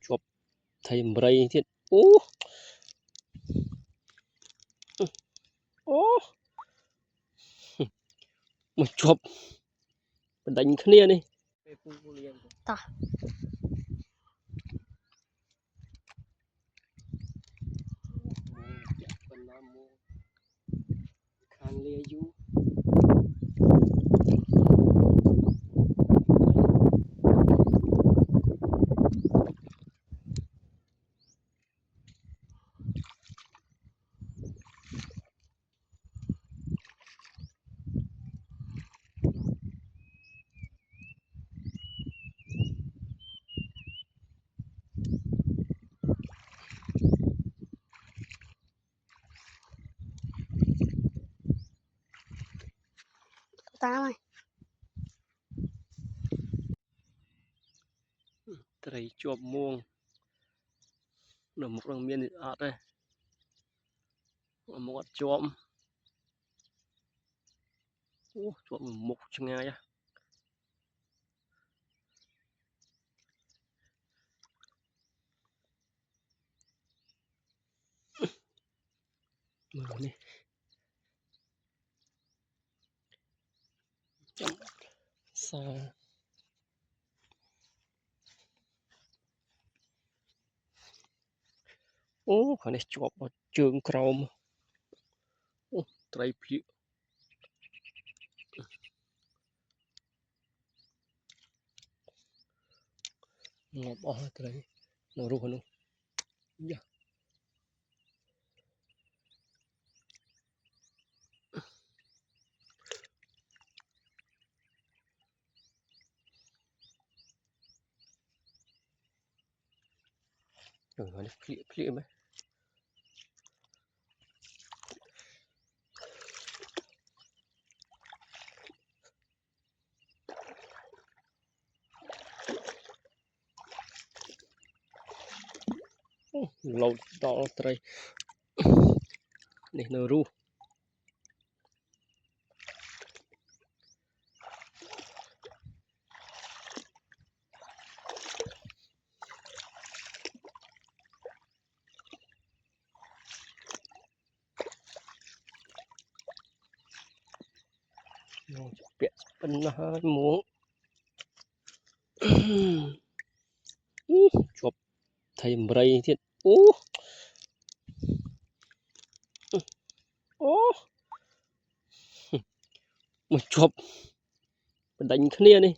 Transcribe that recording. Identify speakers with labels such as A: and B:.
A: chụp thầy mày thiệt ô một chụp đánh khnia đi
B: ta mày
A: thầy chụp muông nằm một răng miên ọt đây một chụp chụp một chân ngay á mở đi xa khỏi này chụp một trường chrome thầy phi ngọc bỏ thầy nó ruột luôn dạ rồi nó phi mấy lâu đó thầy này nó ruột biết bên nó muốn chụp thầy mày thiệt một chụp đánh khnia đi